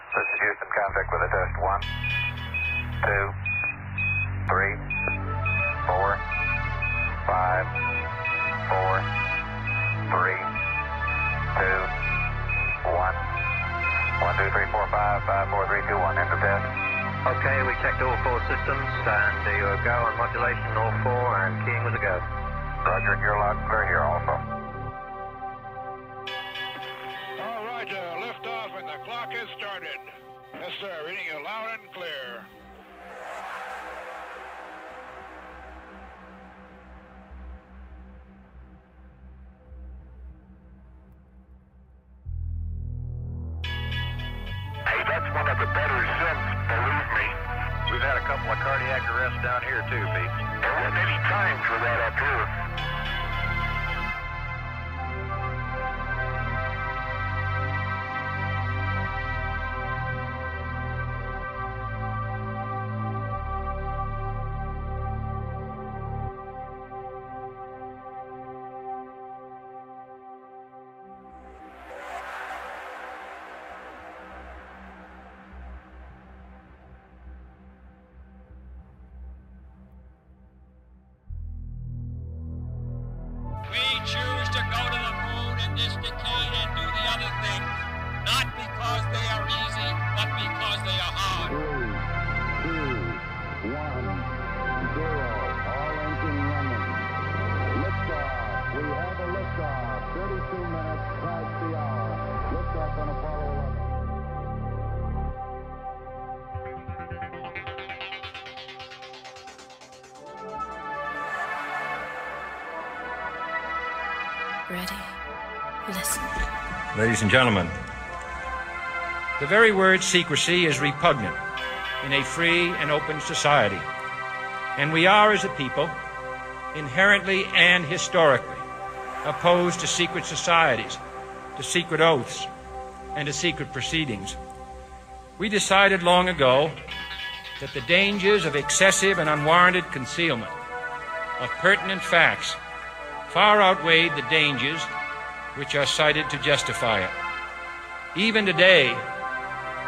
This is Houston, contact with a test. 1, 2, 3, 4, 5, 4, 3, 2, 1. 1, 2, 3, 4, 5, 5, 4, 3, 2, 1. Enter test. Okay, we checked all 4 systems, and you go on modulation, all 4, and keying was a go. Roger, and you're loud and clear here also. All right, liftoff, and the clock has started. Yes, sir, reading you loud and clear. Hey, that's one of the better sims, believe me. We've had a couple of cardiac arrests down here, too, Pete. There wasn't any time for that up here. We choose to go to the moon in this decade and do the other things, not because they are easy, but because they are hard. 3, 2, 1, 0. All engine running. Liftoff. We have a liftoff. 32 minutes past the hour. Liftoff on Apollo 11. Ready? Listen. Ladies and gentlemen, the very word secrecy is repugnant in a free and open society. And we are, as a people, inherently and historically opposed to secret societies, to secret oaths, and to secret proceedings. We decided long ago that the dangers of excessive and unwarranted concealment of pertinent facts far outweighed the dangers which are cited to justify it. Even today,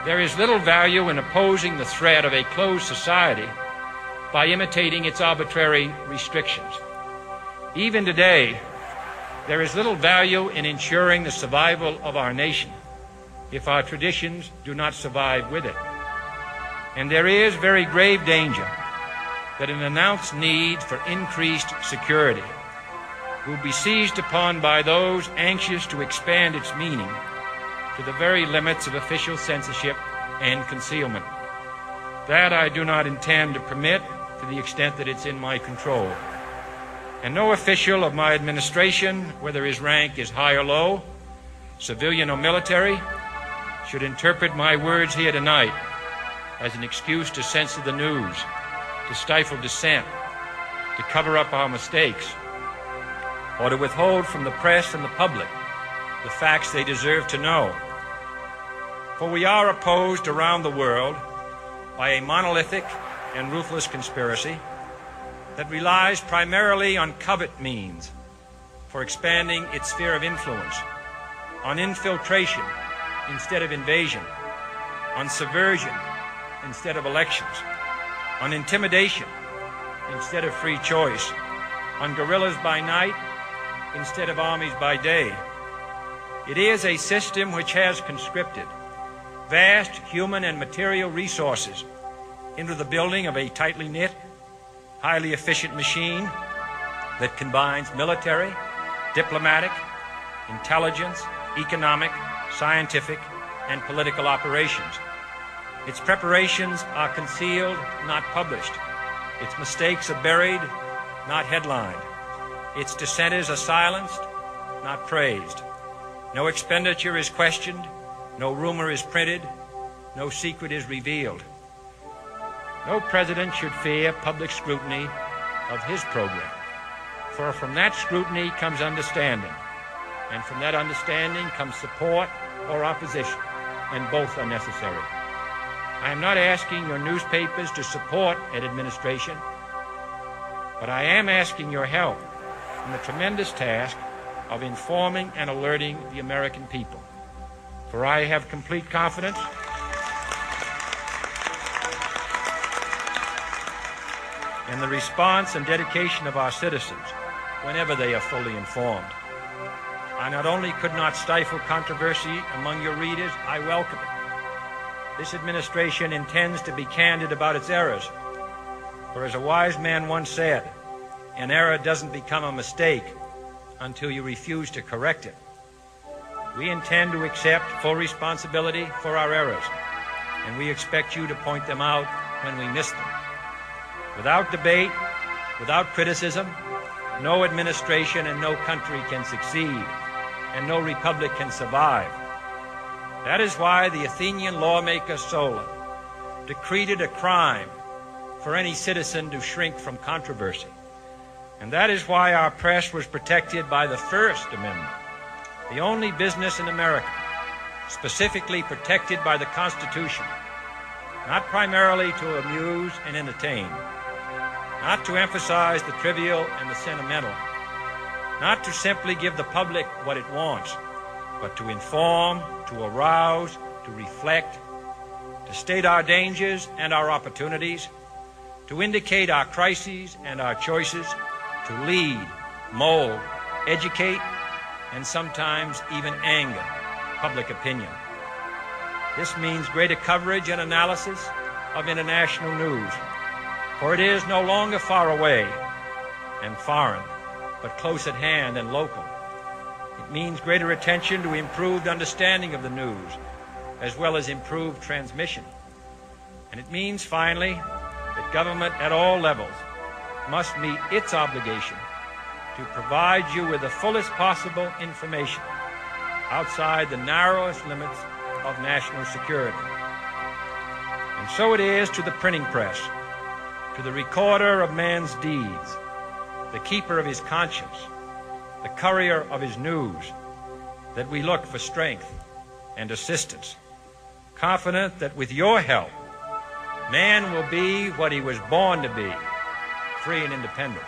there is little value in opposing the threat of a closed society by imitating its arbitrary restrictions. Even today, there is little value in ensuring the survival of our nation if our traditions do not survive with it. And there is very grave danger that an announced need for increased security will be seized upon by those anxious to expand its meaning to the very limits of official censorship and concealment. That I do not intend to permit to the extent that it's in my control. And no official of my administration, whether his rank is high or low, civilian or military, should interpret my words here tonight as an excuse to censor the news, to stifle dissent, to cover up our mistakes, or to withhold from the press and the public the facts they deserve to know. For we are opposed around the world by a monolithic and ruthless conspiracy that relies primarily on covert means for expanding its sphere of influence, on infiltration instead of invasion, on subversion instead of elections, on intimidation instead of free choice, on guerrillas by night instead of armies by day. It is a system which has conscripted vast human and material resources into the building of a tightly knit, highly efficient machine that combines military, diplomatic, intelligence, economic, scientific, and political operations. Its preparations are concealed, not published. Its mistakes are buried, not headlined. Its dissenters are silenced, not praised. No expenditure is questioned, no rumor is printed, no secret is revealed. No president should fear public scrutiny of his program, for from that scrutiny comes understanding, and from that understanding comes support or opposition, and both are necessary. I am not asking your newspapers to support an administration, but I am asking your help in the tremendous task of informing and alerting the American people. For I have complete confidence and the response and dedication of our citizens whenever they are fully informed. I not only could not stifle controversy among your readers, I welcome it. This administration intends to be candid about its errors. For as a wise man once said, an error doesn't become a mistake until you refuse to correct it. We intend to accept full responsibility for our errors, and we expect you to point them out when we miss them. Without debate, without criticism, no administration and no country can succeed, and no republic can survive. That is why the Athenian lawmaker Solon decreed it a crime for any citizen to shrink from controversy. And that is why our press was protected by the First Amendment, the only business in America specifically protected by the Constitution, not primarily to amuse and entertain, not to emphasize the trivial and the sentimental, not to simply give the public what it wants, but to inform, to arouse, to reflect, to state our dangers and our opportunities, to indicate our crises and our choices, to lead, mold, educate, and sometimes even anger public opinion. This means greater coverage and analysis of international news, for it is no longer far away and foreign, but close at hand and local. It means greater attention to improved understanding of the news, as well as improved transmission. And it means, finally, that government at all levels must meet its obligation to provide you with the fullest possible information outside the narrowest limits of national security. And so it is to the printing press, to the recorder of man's deeds, the keeper of his conscience, the courier of his news, that we look for strength and assistance, confident that with your help, man will be what he was born to be, free and independent.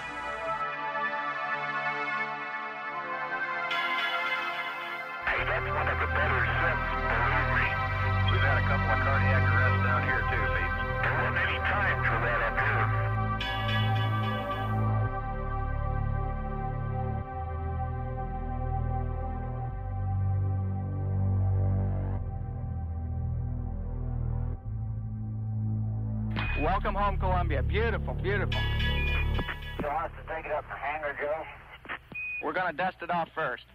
Hey, that's one of the better sets, believe me. We've had a couple of cardiac arrests down here too, Pete. There wasn't any time for that up here. Welcome home, Columbia. Beautiful, beautiful. You want us to take it up to hangar, Joe? We're going to dust it off first.